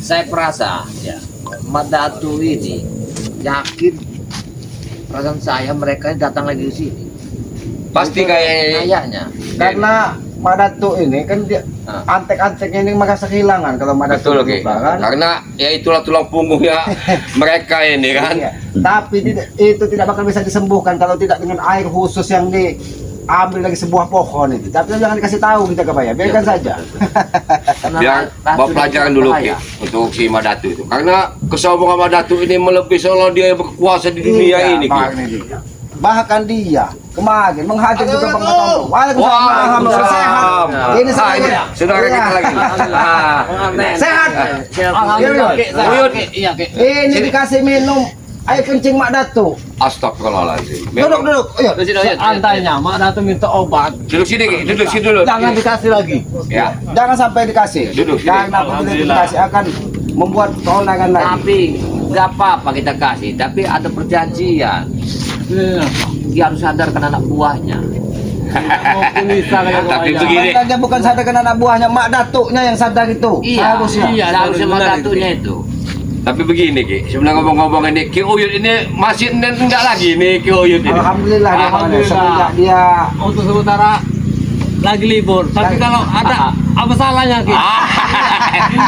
Saya perasa ya Mak Datu ini yakin perasaan saya mereka datang lagi ke sini. Pasti kayaknya. Karena Mak Datu ini kan dia antek-anteknya ini merasa kehilangan kalau Mak Datu betul kan? Karena ya itulah tulang punggungnya mereka ini kan. Iya. Tapi itu tidak bakal bisa disembuhkan kalau tidak dengan air khusus yang diambil dari sebuah pohon itu. Tapi jangan dikasih tahu kita kebayang, biarkan saja. Biar bawa pelajaran dulu Ki, untuk si Mak Datu itu. Karena kesombongan Mak Datu ini melebihi seolah dia berkuasa di dunia ini Ki. Bahkan dia kemarin menghajar juga Bang Tombo. Waalaikumsalam. Sehat. Ini saya. Saudara kita lagi. Sehat. Ini dikasih minum air kencing Mak Datu. Astagfirullahaladzim. Duduk. Iya. Seandainya Mak Datu minta obat, Duduk sini dulu. jangan dikasih lagi. Ya. Jangan sampai dikasih. Duduk sini. Karena apabila dikasih akan membuat keonaran lagi. Tapi nggak apa-apa kita kasih, tapi ada perjanjian. Dia harus sadarkan anak buahnya. Tapi begini. Dia bukan sadarkan anak buahnya, Mak Datuknya yang sadar itu. Harusnya Mak Datunya itu. Tapi begini Ki, sebenarnya ngomong-ngomong ini Ki Uyut ini masih enggak lagi nih Ki Uyut ini. Alhamdulillah. Alhamdulillah. Dia Untuk sementara lagi libur. Tapi kalau ada apa salahnya Ki?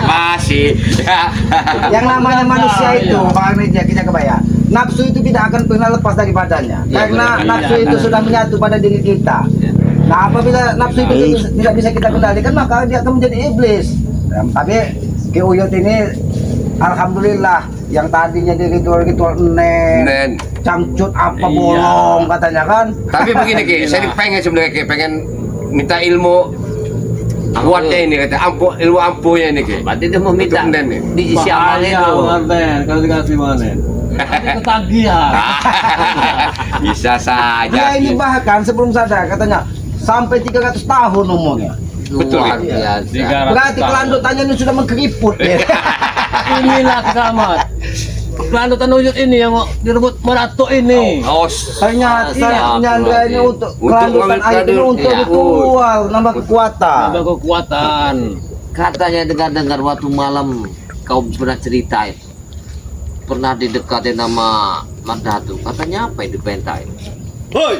Masih. yang namanya manusia itu, Bang Rizya, kita kebayang. Nafsu itu tidak akan pernah lepas dari badannya. Karena nafsu itu sudah menyatu pada diri kita. Nah, apabila nafsu itu tidak bisa kita kendalikan, maka dia akan menjadi iblis. Tapi Ki Uyut ini alhamdulillah, yang tadinya di ritual-ritual nen, cangcut apa bolong katanya kan. Tapi begini Ki, saya pengen sebenarnya Ki, pengen minta ilmu kuatnya ini kata ilmu ampuhnya ini Ki. Berarti dia mau minta di siapa itu? Kalau dikasih mana? Ketagihan. Bisa saja. Dia ini bahkan sebelum sadar katanya sampai 300 tahun umurnya. Betul Luar ya. biasa. Berarti kelanjutannya ini sudah mengkeriput ya. Inilah selamat. Kelanjutan Uyut ini yang mau direbut Mak Datu ini. Ternyata penyandranya untuk kelanjutan air ini untuk ritual, nambah kekuatan. Ada kekuatan. Katanya dengar waktu malam kau pernah ceritain, pernah didekatin nama Mak Datu. Katanya apa yang dipentain? Hoi.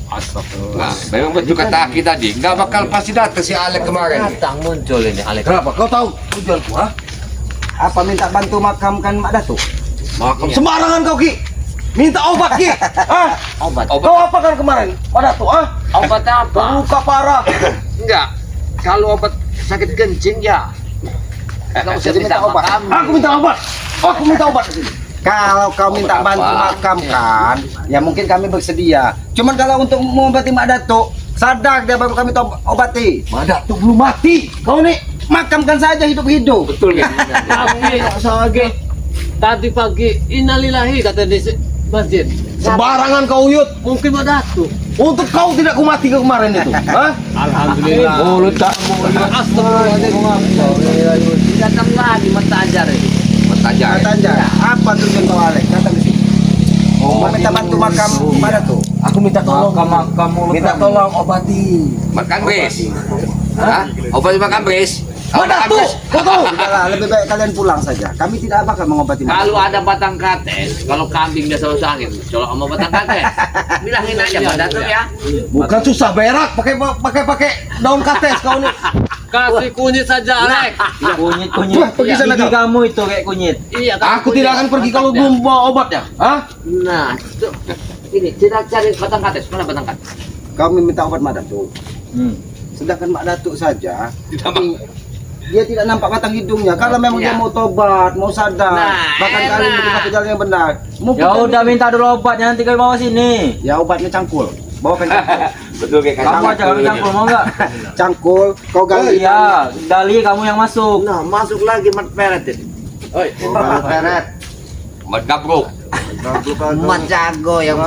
Astagfirullah. Nah, memang betul kata Aki tadi, nggak bakal pasti datang si Alek kemarin. Datang muncul ini Alek. Kenapa? Kau tahu tujuanku, ha? Apa minta bantu makamkan Mak Datu? Makam Sembarangan kau, Ki. Minta obat, Ki. Hah? Obat. Kau apa kan kemarin? Mak Datu, ah? Obat apa? Luka parah. Enggak. Kalau obat sakit kencing ya. Kau usah minta obat. kami. Aku minta obat. Aku minta obat. Kalau kau minta bantu makamkan, ya mungkin kami bersedia. Cuman kalau untuk mengobati Mak Datu, sadar dia baru kami obati. Mak Datu belum mati. Kau nih makamkan saja hidup-hidup. betul ya. Tapi tadi pagi innalillahi kata di masjid. Sembarangan kau Uyut. Mungkin Mak Datu. Untuk kau tidak kumati ke kemarin itu. Hah? Alhamdulillah. Mulut tak. Astagfirullahaladzim. Datang lagi mentajar ini. Mentajar. Tanya, apa tujuan kau Alek? Datang ke sini. Mau minta bantu makam Mak Datu. Aku minta tolong. Minta tolong obati. Makan bris. Hah? Obat makan bris. Mak Datu, kau tahu? Sudahlah, lebih baik kalian pulang saja. Kami tidak bakal mengobati Mak Datu. Kalau ada batang kates, kalau kambing dia selalu sakit, colok sama batang kates. Bilangin aja Mak Datu ya. Bukan susah berak, pakai daun kates kau nih. Kasih kunyit saja, Alek. Kunyit. Wah, pergi sana Gigi kau. kamu itu kayak kunyit. Iya, Aku tidak akan pergi kalau belum bawa obatnya. Hah? Nah, itu. Ini kita cari batang kates. Mana batang kates? Kami minta obat Mak Datu. Sedangkan Mak Datu saja, dia tidak nampak batang hidungnya. Kalau memang dia mau tobat, mau sadar, Nah, bahkan kalian membuka jalan yang benar. Mungkin Ya kami- udah minta dulu obatnya nanti kau bawa sini. Ya obatnya cangkul. Bawakan cangkul. Betul kayak Kamu aja kami campur mau enggak? Cangkul, kau gali. Iya, Dali kamu yang masuk. Nah, masuk lagi mat peret ini. Oi, Peret. Mat gabruk. Mat jago yang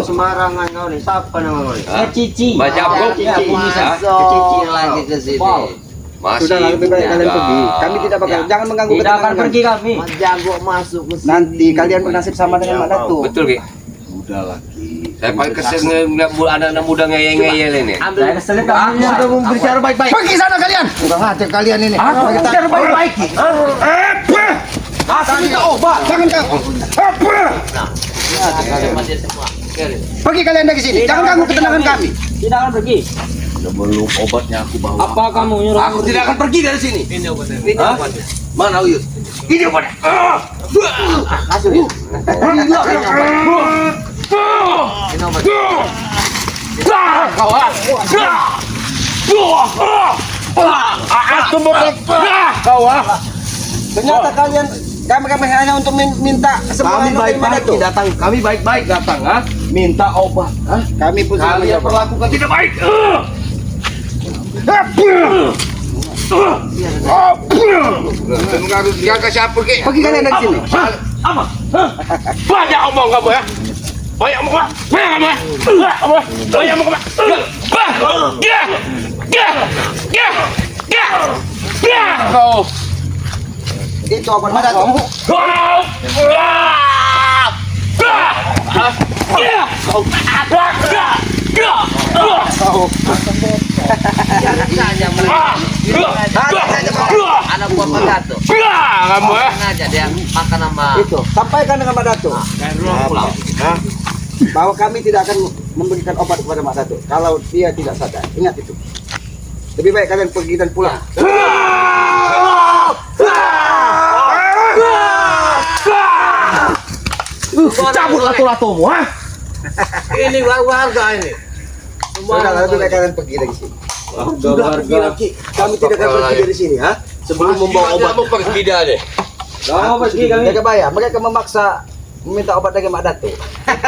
Sembarangan kau nih. Siapa nama kau nih? Eh Cici. Mat gabruk. Ya, bisa Hah? lagi ke sini. Masih. Sudah lebih baik kalian pergi. Kami tidak bakal. Jangan mengganggu Tidak akan ketenangan. pergi kami. Mat jago masuk ke sini. Nanti kalian bernasib sama dengan Mak Datu. Betul Ki. Udah lagi. Saya paling kesel ngeliat anak-anak muda ngeyel-ngeyel ini. Saya keselip kamu yang Sudah berbicara baik-baik. Pergi sana kalian. Udah ngajar kalian ini. Bicara baik-baik. Asal kita obat. Jangan kamu. Mati semua. Biarin. Pergi kalian dari sini. Jangan ganggu ketenangan kami. tidak akan pergi. Sebelum obatnya aku bawa. Apa kamu nyuruh? Aku tidak akan pergi dari sini. Ini obatnya. Ini obatnya. Mana Uyut? Ini obatnya. Masuk ya. Ini obatnya. Ternyata kalian kami hanya untuk minta semua Kami baik-baik datang. Kami baik-baik datang, ha? Minta obat, ha? Kami pun sudah Kalian menjawab. perlakukan tidak baik. Jangan kasih apa pergi. Pergi kalian dari sini. Apa? Banyak omong kamu ya. Banyak omong kamu. Banyak kamu ya. Banyak omong kamu. Kau. Itu obat mana tuh? Anak buah Madatu. Kamu ya. Aja dia makan sama Itu. Sampaikan dengan Mak Dato. pulau. Bahwa kami tidak akan memberikan obat kepada Mak Dato kalau dia tidak sadar. Ingat itu. Lebih baik kalian pergi dan pulang. Cabut lato-latomu, ha? Ini warga ini. Sudah, lebih baik kalian pergi dari sini. Sudah pergi lagi. Kami tidak akan pergi dari sini, ha? Sebelum membawa obat. Kamu pergi dah deh. Kamu pergi kami. Mereka bayar. Mereka memaksa meminta obat dari Mak Dato.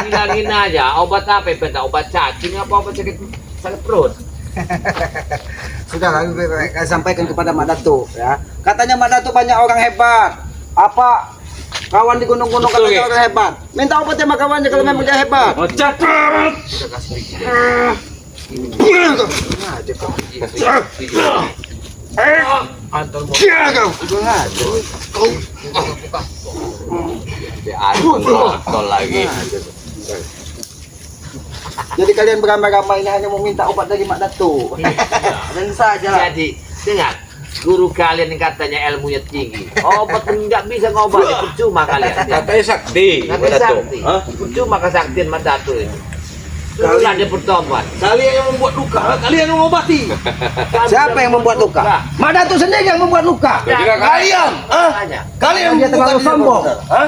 Bilangin aja obat apa? Minta obat cacing apa obat sakit perut? Sudah, lebih baik kalian sampaikan kepada Mak Dato, ya. Katanya Mak Dato banyak orang hebat. Apa kawan di gunung-gunung Betul, katanya ya? orang hebat. Minta obat sama kawannya kalau memang dia hebat. Anton mau Tol lagi. Jadi kalian beramai-ramai ini hanya meminta obat dari Mak Dato. Dan saja. jadi dengar. Guru kalian yang katanya ilmunya tinggi, obat nggak bisa ngobati, percuma kalian. Katanya sakti. Nggak bisa sakti, percuma kesaktian Madatu itu. Kalau ada pertemuan, Kalian yang membuat luka, kalian yang mengobati. Siapa yang membuat luka? Mak Dato sendiri yang membuat luka. Kalian, kalian Dia terlalu bukan sombong. ha?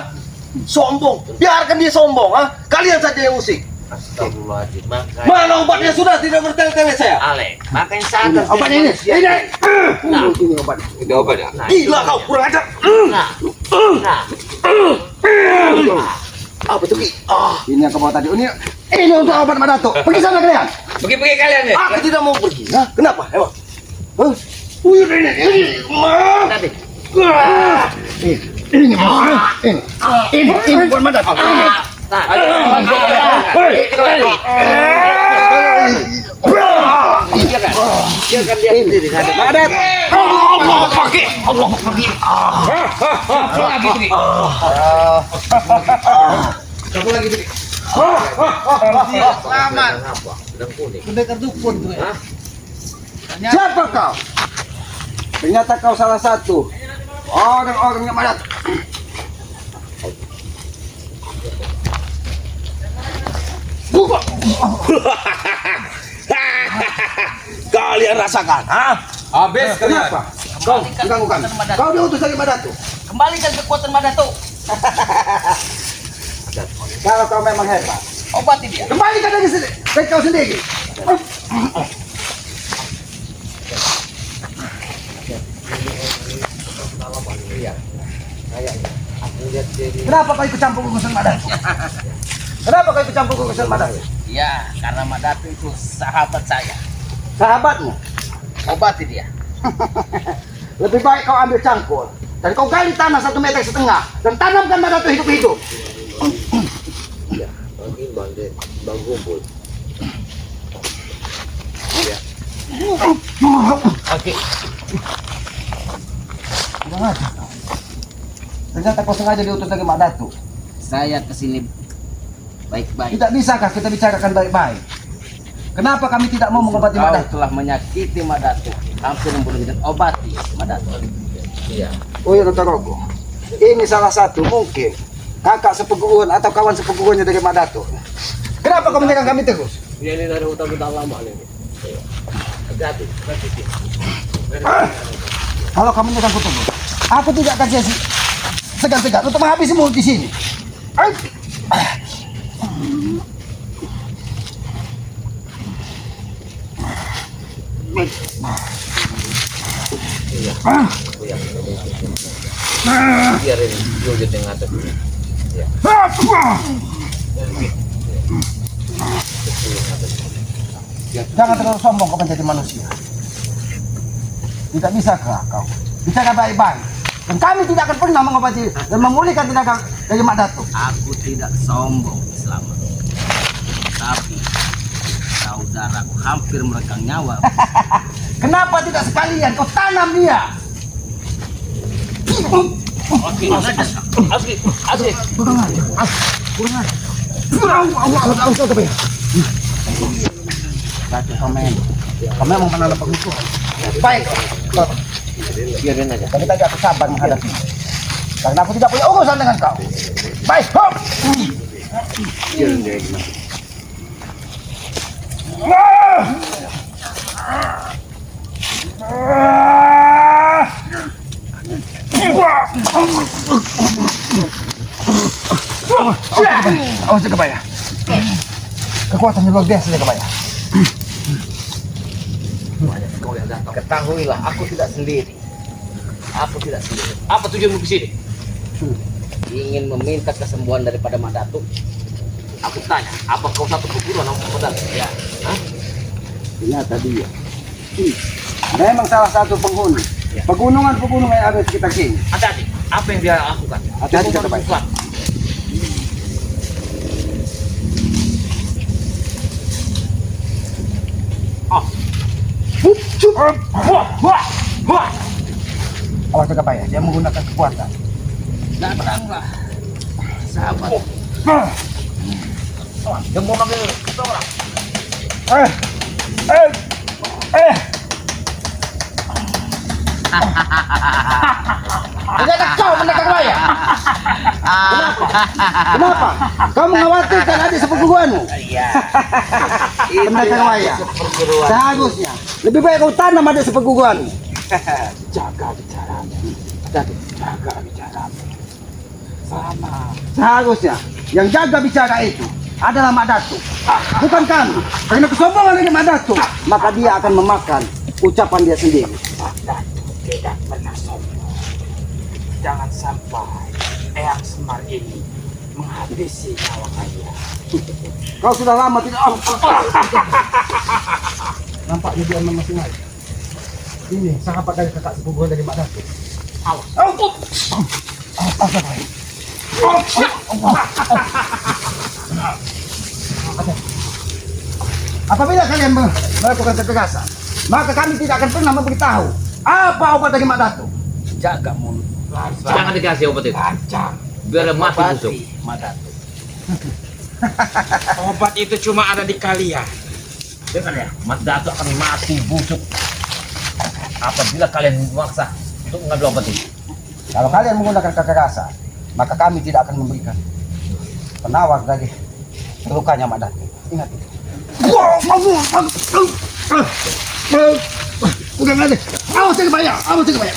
Sombong. Biarkan dia sombong, ha? Kalian saja yang usik. Astagfirullahaladzim, makanya Mana obatnya sudah tidak bertele-tele saya. Ale, makanya sadar. Obatnya ini. Ini. Nah, Ini obat. Itu apa dah? Gila kau, kurang ajar. nah, nah. Apa itu, Ki? Ini yang kau bawa tadi. Ini untuk obat Mak Dato. Pergi sana kalian. Pergi kalian deh. Aku tidak mau pergi. Hah? Kenapa? Emang? Hah? Uyut ini. Tadi. Ini buat Mak Dato. Nah, biarkan dia sendiri. Mak Dato. Allah pergi. Allah pergi. Satu lagi. Selamat. Sedang kuning. Siapa kau? Ternyata kau salah satu orang-orang yang Mak Dato. Kalian rasakan, ha? Habis kalian. Kenapa? Kau mengganggu kami. Kau diutus dari Mak Dato. Kembalikan kekuatan Madatu. Kalau kau memang hebat, Obati dia. kembalikan dari sini. Dari kau sendiri. Kenapa kau ikut campur urusan Mak Dato? Kenapa kau ikut campur urusan Mak Dato? Ya, karena Madatu itu sahabat saya. Sahabatmu. Obati dia. Lebih baik kau ambil cangkul dan kau gali tanah 1,5 meter dan tanamkan Mak Dato hidup-hidup. Bang Kumpul. Oke. Ternyata kau sengaja diutus dari Mak Dato. Saya kesini Baik-baik. Tidak bisakah kita bicarakan baik-baik? Kenapa kami tidak mau mengobati Mak Kau Datuk? telah menyakiti Mak Datuk. Hampir membunuh dan obati Mak Datuk. Iya. Oh ya Dr. Rogo, ini salah satu mungkin kakak sepupuan atau kawan sepupuannya dari Mak Datuk. Kenapa kau menyerang kami terus? Dia ini dari hutang-hutang lama nih. Hati-hati. Kalau kamu menyerang ku terus, aku tidak akan segan-segan untuk menghabisimu di sini. Biarin Yuyut yang ngatur. Jangan terlalu sombong kau menjadi manusia. Tidak bisakah kau bicara baik-baik? Dan kami tidak akan pernah mengobati dan memulihkan tenaga dari Mak Datuk. Aku tidak sombong selama. Tapi saudaraku hampir meregang nyawa. Kenapa tidak sekalian kau tanam dia? Asli. Kurang aja. Kamu mau menanam penghukuman. Baik, Biarin aja. tapi tadi aku sabar menghadapi. Karena aku tidak punya urusan dengan kau. Baik, hop. Biarin dia gimana. Awas jaga Kebaya. Kekuatannya luar biasa jaga Kebaya. Ketahuilah, aku tidak sendiri. Aku tidak sendiri. Apa tujuanmu ke sini? Ingin meminta kesembuhan daripada Mak Datuk. Aku tanya, apa kau satu keburuan sama Mak Datuk? Ya. Ternyata dia. Memang salah satu penghuni. Pegunungan-pegunungan yang ada di sekitar sini. Hati-hati. Apa yang dia lakukan? Hati-hati, Dia Kak, baik. membunuh. Awas jaga Kebaya. Dia menggunakan kekuatan. Datanglah, sahabat. Yang mau manggil seseorang. Tidak ada kau mendekat Kebaya. Kenapa? Kau mengkhawatirkan adik sepupuanmu? Iya. Mendekat Kebaya. Seharusnya lebih baik kau tanam adik sepupuanmu. Jaga bicaramu. Jaga bicaramu. Sama. Seharusnya yang jaga bicara itu adalah Mak Datuk, bukan kami. Karena kesombongan dari Mak Datuk, maka dia akan memakan ucapan dia sendiri. Mak Datuk tidak pernah sombong. Jangan sampai Eyang Semar ini menghabisi nyawa kalian. Kau sudah lama tidak. Nampaknya dia memang sengaja. Ini sahabat dari kakak sepupu dari Mak Datuk. Awas. Apabila kalian melakukan kekerasan, maka kami tidak akan pernah memberitahu apa obat dari Mak Datuk. Jaga mulut. Jangan dikasih obat itu. Biar mati busuk. Obati Mak Datuk. Obat itu cuma ada di kalian. Dengar ya, Mas Datuk akan mati busuk apabila kalian memaksa untuk mengambil obat itu. Kalau kalian menggunakan kekerasan, maka kami tidak akan memberikan penawar dari terlukanya Mak Datuk. Ingat itu. Udah nggak ada. Awas jaga Kebaya. Awas jaga Kebaya.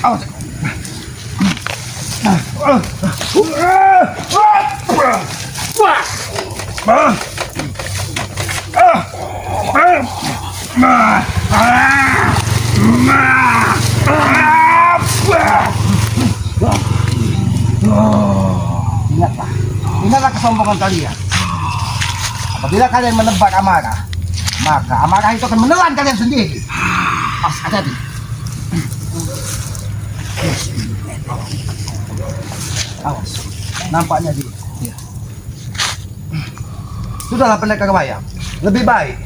Awas. Ingatlah, ingatlah kesombongan kalian. Apabila kalian menebak amarah, maka amarah itu akan menelan kalian sendiri. Awas, hati-hati. Awas, nampaknya dia. Sudahlah pendekar Kebaya, lebih baik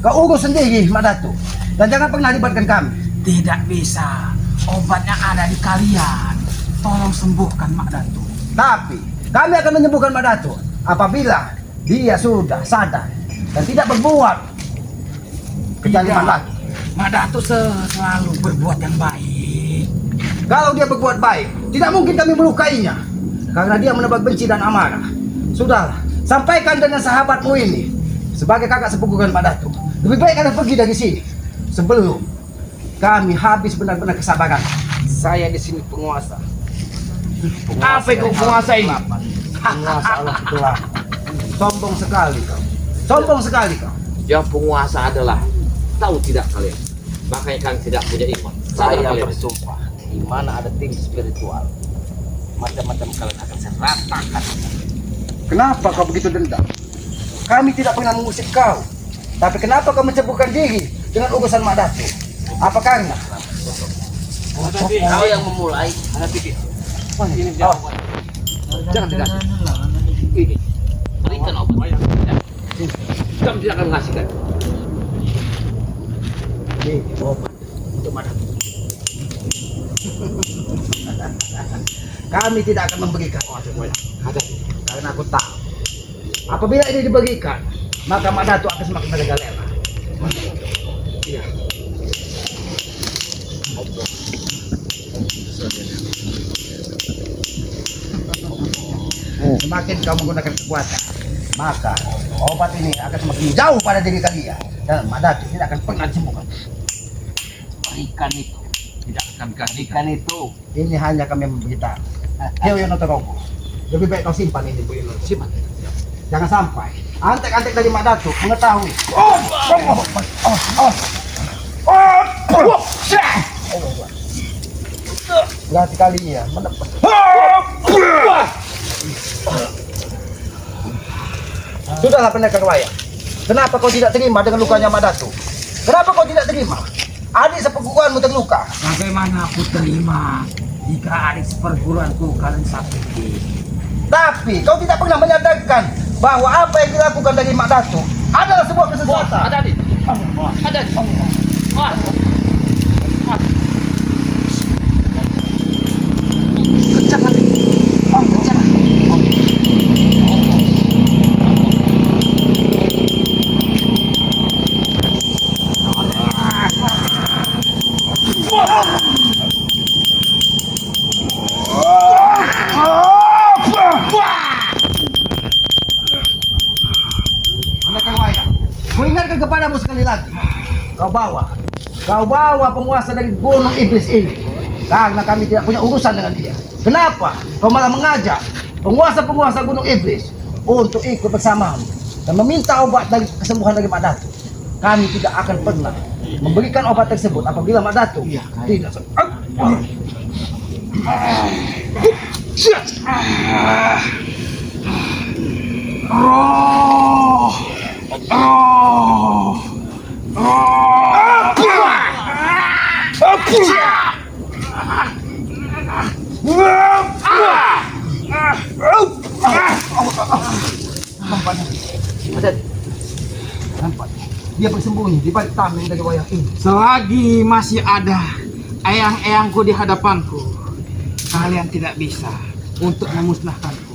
kau urus sendiri Mak Datuk dan jangan pernah libatkan kami. Tidak bisa. Obatnya ada di kalian. Tolong sembuhkan Mak Datuk. Tapi kami akan menyembuhkan Mak Datuk apabila dia sudah sadar dan tidak berbuat kejaliman lagi. Mak Datuk selalu berbuat yang baik. Kalau dia berbuat baik, tidak mungkin kami melukainya karena dia menebar benci dan amarah. Sudahlah, sampaikan dengan sahabatmu ini sebagai kakak sepupu Mak Datuk. Lebih baik kalian pergi dari sini sebelum kami habis benar-benar kesabaran. Saya di sini penguasa. Apa itu penguasa ini? Penguasa Allah itulah. Sombong sekali kau. Sombong sekali kau. Yang penguasa adalah, tahu tidak kalian? Makanya kalian tidak punya iman. Saya Kalian. bersumpah, di mana ada tim spiritual, macam-macam kalian akan saya ratakan. Kenapa kau begitu dendam? Kami tidak pernah mengusik kau. Tapi kenapa kau mencebukkan diri dengan urusan Mak Datuk? Apa karena? Kau yang memulai. Ini jawaban. Jangan dikasih. Ini. Berikan obat. Kamu tidak akan mengasihkan. Ini obat untuk Mak Datuk. Kami tidak akan memberikan obat karena aku tahu apabila ini diberikan, maka Mak Datuk akan semakin merajalela. Iya. Semakin kau menggunakan kekuatan, maka obat ini akan semakin jauh pada diri kalian dan Mak Datuk tidak akan pernah disembuhkan. Berikan itu. Tidak akan kasihkan. Berikan itu. Ini hanya kami memberitahu. Heo Yonoto Rogo. Lebih baik kau simpan ini, Bu Yonoto. Simpan. Jangan sampai antek-antek dari Mak Datuk mengetahui. Berarti kali ya mendapat. Sudahlah pendekar wayang. Kenapa kau tidak terima dengan lukanya Mak Datuk? Kenapa kau tidak terima? Adik seperguruanmu terluka. Bagaimana aku terima jika adik seperguruanku kalian sakiti? Tapi kau tidak pernah menyadarkan bahwa apa yang dilakukan dari Mak Datuk adalah sebuah kesesatan. Ada di. Ada di. Kencang lagi. Kencang. Pendekar wayang, kuingatkan kepadamu sekali lagi. Kau bawa penguasa dari gunung iblis ini. Karena kami tidak punya urusan dengan dia. Kenapa kau malah mengajak penguasa-penguasa gunung iblis untuk ikut bersamamu dan meminta obat dari kesembuhan dari Mak Datuk? Kami tidak akan pernah memberikan obat tersebut apabila Mak Datuk tidak nampak dia bersembunyi di balik tameng dari wayang ini. Selagi masih ada eyang-eyangku di hadapanku, kalian tidak bisa untuk memusnahkanku.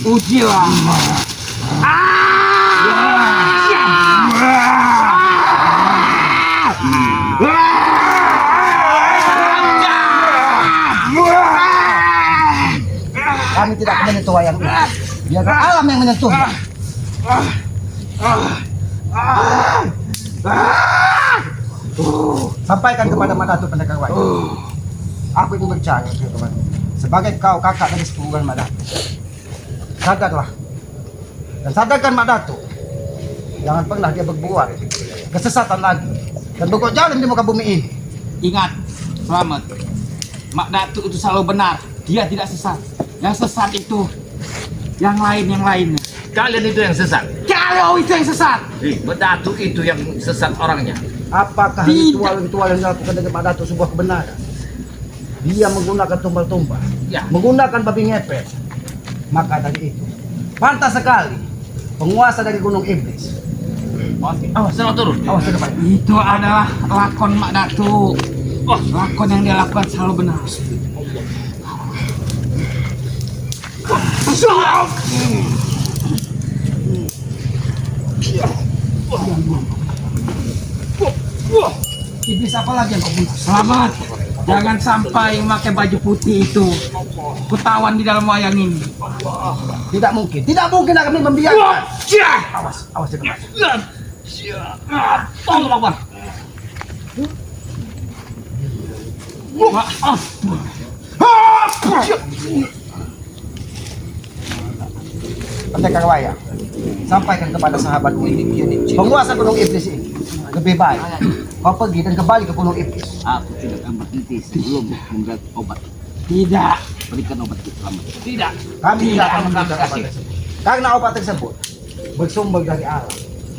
Ujilah. Kami tidak akan menyentuh wayang ini. Biarkan alam yang menyentuhnya. Sampaikan kepada Mak Datuk pendekar wayang. Aku itu percaya teman. Sebagai kau kakak dari sepupuan Mak Datuk, sadarlah dan sadarkan Mak Datuk. Jangan pernah dia berbuat kesesatan lagi dan berbuat jalim di muka bumi ini. Ingat, selamat. Mak Datuk itu selalu benar. Dia tidak sesat. Yang sesat itu yang lainnya. Kalian itu yang sesat. Kalau itu yang sesat. Mak Datuk itu yang sesat orangnya. Apakah Tidak. ritual yang dilakukan dengan Mak Datuk sebuah kebenaran? Dia menggunakan tumbal-tumbal, Ya. menggunakan babi ngepet. Maka dari itu, pantas sekali penguasa dari gunung iblis. Awas, selalu turun. Awas ke depan. Itu adalah lakon Mak Datuk. Lakon yang dia lakukan selalu benar. Iblis apa lagi yang kau bunuh? Selamat. Jangan sampai memakai baju putih itu. Kutawan di dalam wayang ini. Tidak mungkin kami membiarkan. Awas, awas jangan masuk. Tolong lawan. Maaf. Pendekar wayang, sampaikan kepada sahabatku ini, penguasa gunung iblis ini, lebih baik kau pergi dan kembali ke gunung iblis. Aku tidak akan berhenti sebelum memberikan obat. Tidak. Berikan obat itu selamat. Tidak. Kami tidak akan memberikan terima obat kasih. tersebut. Karena obat tersebut bersumber dari alam.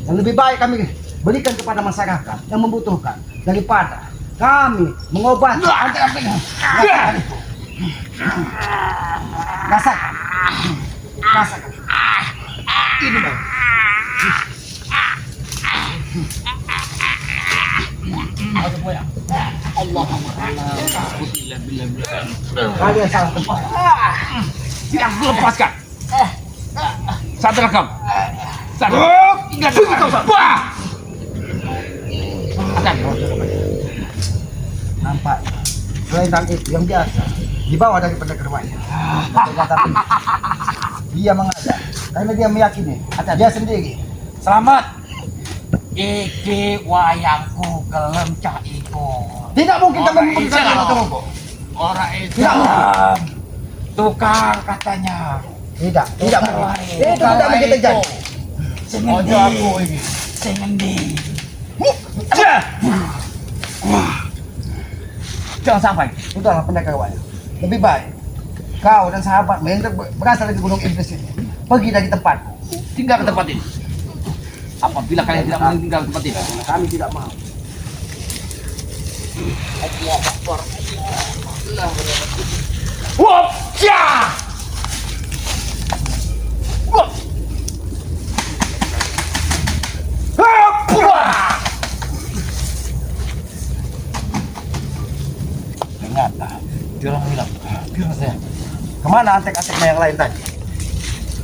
Dan lebih baik kami berikan kepada masyarakat yang membutuhkan daripada kami mengobati. Rasakan. Rasakan. Ini bang. Kalian salah tempat. Tidak aku lepaskan. Sadar kamu. Sadar. Ingat kau. Wah. Akan. Nampak selendang itu yang biasa dibawa dari pendekar wayang. Tapi dia mengajak karena dia meyakini dia sendiri. Selamat. Iki wayangku kelemcah iku. Tidak mungkin kami memberikan Islam. itu. Orang Tidak Islam. Tukar katanya. Tidak mungkin. Itu tidak mungkin terjadi. Ojo aku ini. Sengendi. Jangan sampai. Sudahlah pendekar wayang. Lebih baik kau dan sahabatmu yang berasal dari gunung iblis ini pergi dari tempatku. Tinggal ke tempat ini. Apabila kalian tidak mau tinggal di tempat ini, Kami tidak mau. Wopja. Wop. Ternyata dia orang bilang, bilang saya kemana antek-anteknya yang lain tadi?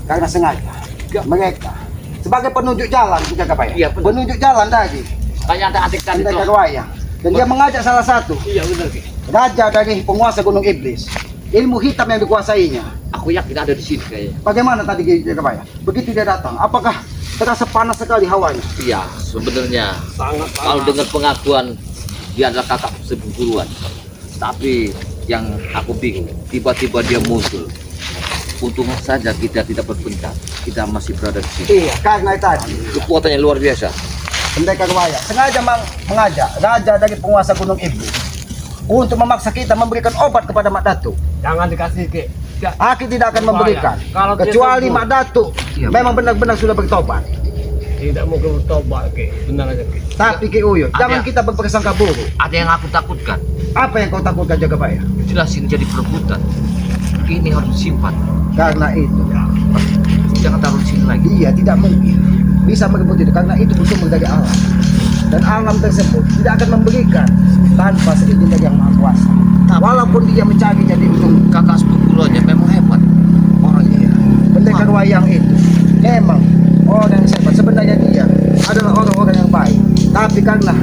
Karena sengaja mereka sebagai penunjuk jalan kita kepaya. Iya, benar. Penunjuk jalan tadi. banyak ada adik tadi Pendekar tuh. wayang. Dan dia mengajak salah satu Iya benar Ki. raja dari penguasa gunung iblis. Ilmu hitam yang dikuasainya. Aku yakin ada di sini kayaknya. Bagaimana tadi kita kepaya? Begitu dia datang, apakah terasa panas sekali hawanya? Iya, sebenarnya kalau dengar pengakuan dia adalah kakak sepupuan. Tapi yang aku bingung, tiba-tiba dia muncul. Untung saja kita tidak berpencar. Kita masih berada di sini. Iya, karena tadi Kekuatannya luar biasa. pendekar wayang sengaja mengajak raja dari penguasa gunung iblis untuk memaksa kita memberikan obat kepada Mak Datu. Jangan dikasih Ki. Aki tidak akan memberikan, Kalau dia kecuali sembuh. Mak Datu memang benar-benar sudah bertobat. Tidak mau bertobat Ki. Benar aja Ki. Tapi Ki Uyut, jangan Ada. kita berprasangka buruk. Ada yang aku takutkan. Apa yang kau takutkan Jagabaya? Jelas ini jadi perebutan. Ini harus disimpan. Karena itu, Jangan taruh di sini lagi. dia tidak mungkin bisa merebut itu karena itu bersumber dari alam. Dan alam tersebut tidak akan memberikan tanpa seizin dari yang maha kuasa. Walaupun dia mencari jadi untung Kakak sepupuannya memang hebat. orang dia. Pendekar wayang itu memang orang yang hebat. Sebenarnya dia adalah orang-orang yang baik. Tapi karena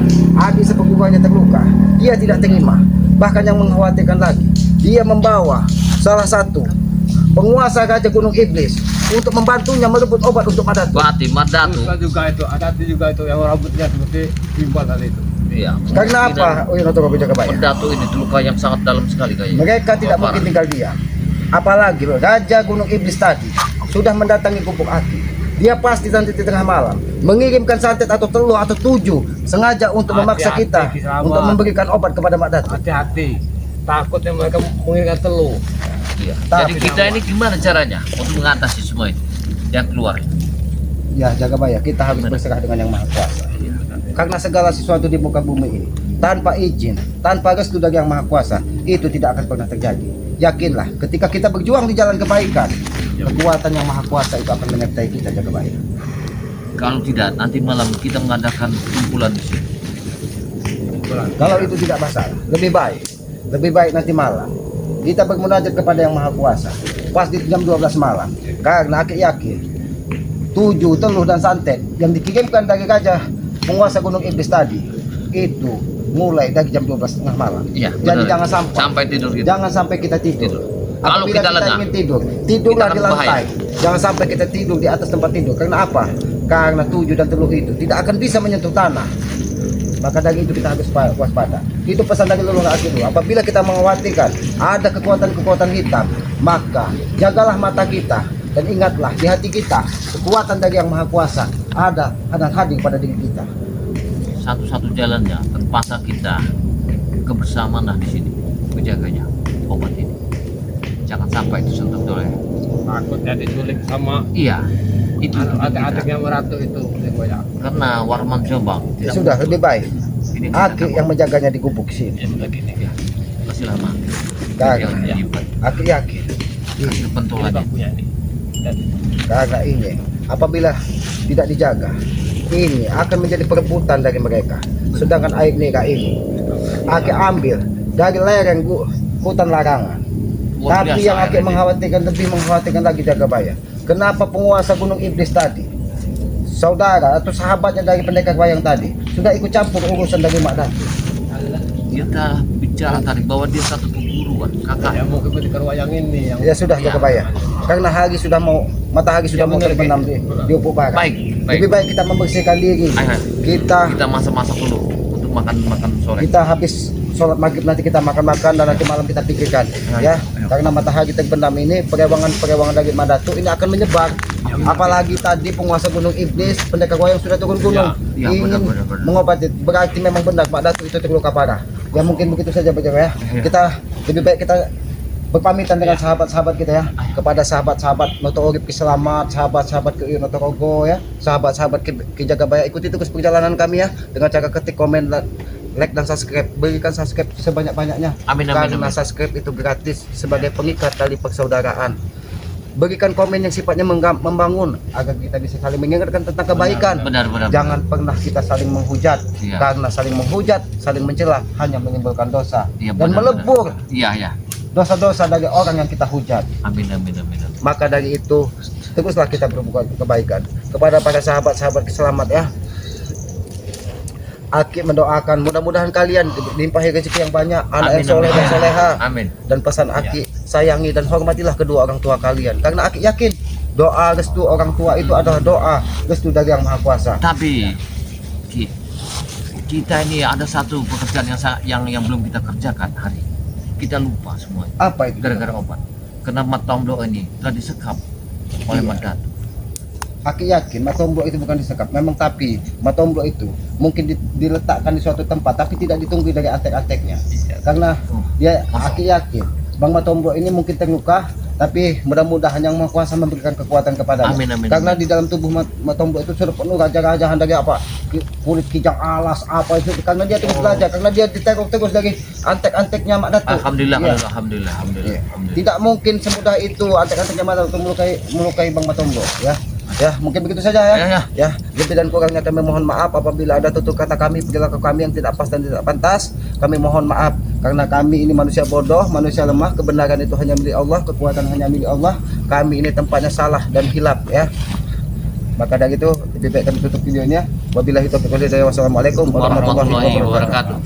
adik sepupuannya terluka, dia tidak terima. Bahkan yang mengkhawatirkan lagi, dia membawa salah satu penguasa Raja Gunung Iblis untuk membantunya merebut obat untuk Mak Datu. Berarti Mak Datu. Ada juga itu yang rambutnya seperti timbal tadi itu. Iya. Karena apa? Oh, Noto Jagabaya. Mak Datu ini luka yang sangat dalam sekali kayaknya. Mereka tidak Parah. mungkin tinggal diam. Apalagi Raja Gunung Iblis tadi sudah mendatangi Gubuk Aki. Dia pasti nanti di tengah malam mengirimkan santet atau telur atau 7 sengaja untuk memaksa Hati-hati, kita Kisah untuk Amat. memberikan obat kepada Mak Datu. Hati-hati. Takutnya mereka mengingat telur. Iya. Tapi Jadi kita ini gimana caranya untuk mengatasi semua ini yang keluar? Ya, Jagabaya, kita harus berserah dengan Yang Maha Kuasa. Karena segala sesuatu di muka bumi ini tanpa izin, tanpa restu dari Yang Maha Kuasa, itu tidak akan pernah terjadi. Yakinlah, ketika kita berjuang di jalan kebaikan, kekuatan Yang Maha Kuasa itu akan menyertai kita, Jagabaya. Kalau tidak, nanti malam kita mengadakan kumpulan di sini. Kalau itu tidak masalah, lebih baik nanti malam kita bermunajat kepada Yang Maha Kuasa. Pas di jam 12 malam. Karena aku yakin 7 teluh dan santet yang dikirimkan dari Raja penguasa Gunung Iblis tadi itu mulai dari jam 12 tengah malam. Iya, Jadi benar. jangan Sampai tidur gitu. Jangan sampai kita tidur. Kalau Apabila kita lengah, ingin tidur, tidurlah kita di akan lantai. bahaya. Jangan sampai kita tidur di atas tempat tidur. Karena apa? Karena 7 dan teluh itu tidak akan bisa menyentuh tanah. Maka dari itu kita harus waspada. Itu pesan dari leluhur Akidu. Apabila kita mengkhawatirkan ada kekuatan-kekuatan hitam, maka jagalah mata kita dan ingatlah di hati kita kekuatan dari Yang Maha Kuasa ada dan hadir pada diri kita. Satu-satu jalannya terpaksa kita kebersamaan di sini menjaganya obat ini. Jangan sampai itu sentuh oleh. Takutnya diculik sama Iya, itu adik-adiknya meratu itu. karena Warman Jombang Ya sudah, lebih baik ini Aki yang menjaganya di gubuk sini. ya, masih lama. Karena Yang menyimpan Aki yakin kasih pentolannya. karena ini apabila tidak dijaga ini akan menjadi perebutan dari mereka. Sedangkan air nira ini Aki ambil dari lereng hutan larangan. Luar Tapi biasa yang Aki air ini. mengkhawatirkan, lebih mengkhawatirkan lagi Jagabaya. Kenapa penguasa Gunung Iblis tadi, saudara atau sahabatnya dari pendekar wayang tadi, sudah ikut campur urusan dari Mak Datu? Dia telah bicara tadi bahwa dia satu perguruan kakak. Yang mau ke wayang ini yang Ya sudah Jagabaya. Karena hari sudah mau, matahari sudah mau terbenam di ufuk barat. Baik, baik. Lebih baik kita membersihkan diri. Ayo, Kita masak dulu untuk makan sore. kita habis sholat maghrib nanti kita makan-makan dan nanti malam kita pikirkan ya. Karena matahari terbenam ini perewangan dari Mak Datu ini akan menyebar. Apalagi tadi penguasa Gunung Iblis pendekar wayang sudah turun gunung Ya, ingin benar. mengobati, berarti memang benar Mak Datu itu terluka parah. Ya mungkin begitu saja ya. Kita lebih baik kita berpamitan dengan sahabat-sahabat kita ya, kepada sahabat-sahabat Noto Urip Selamat, sahabat-sahabat ke Noto Rogo ya, sahabat-sahabat ke Jagabaya, ikuti terus perjalanan kami ya dengan cara ketik, komen, like dan subscribe. Berikan subscribe sebanyak-banyaknya. Amin, Karena amin. subscribe itu gratis sebagai pengikat tali persaudaraan. Berikan komen yang sifatnya membangun agar kita bisa saling mengingatkan tentang kebaikan. Benar. Jangan pernah kita saling menghujat. Iya. Karena saling menghujat, saling mencela hanya menimbulkan dosa Iya, dan benar, melebur Iya. dosa-dosa dari orang yang kita hujat. Amin. Maka dari itu teruslah kita berbuat kebaikan kepada para sahabat-sahabat selamat ya. Aki mendoakan mudah-mudahan kalian dilimpahi rezeki yang banyak, anak yang soleh dan soleha. Amin. Dan pesan Aki, sayangi dan hormatilah kedua orang tua kalian. Karena Aki yakin doa restu orang tua itu adalah doa restu dari Yang Maha Kuasa. Tapi kita ini ada satu pekerjaan yang belum kita kerjakan hari. Kita lupa semua. Apa itu? Gara-gara obat. Karena Matomblo ini telah disekap oleh Mak Datu. Aki yakin Matomblo itu bukan disekap. Memang tapi Matomblo itu mungkin diletakkan di suatu tempat tapi tidak ditunggu dari antek-anteknya. Karena dia Aki yakin Bang Matomblo ini mungkin terluka, tapi mudah-mudahan Yang Maha Kuasa memberikan kekuatan kepadanya. Amin. Karena di dalam tubuh Matomblo itu sudah penuh raja-rajahan dari apa? Kulit kijang alas apa itu, karena dia terus belajar, karena dia diteror terus dari antek-anteknya Mak Datu. Alhamdulillah. Iya. Alhamdulillah. Iya. Tidak mungkin semudah itu antek-anteknya Mak Datu melukai Bang Matomblo ya. Ya, mungkin begitu saja ya. Ya, lebih dan kurangnya kami mohon maaf apabila ada tutur kata kami, perilaku kami yang tidak pas dan tidak pantas. Kami mohon maaf karena kami ini manusia bodoh, manusia lemah. Kebenaran itu hanya milik Allah, kekuatan hanya milik Allah. Kami ini tempatnya salah dan hilaf ya. Maka dari itu lebih baik kami tutup videonya. Wabillahi taufiq wal hidayah. Wassalamualaikum warahmatullahi wabarakatuh.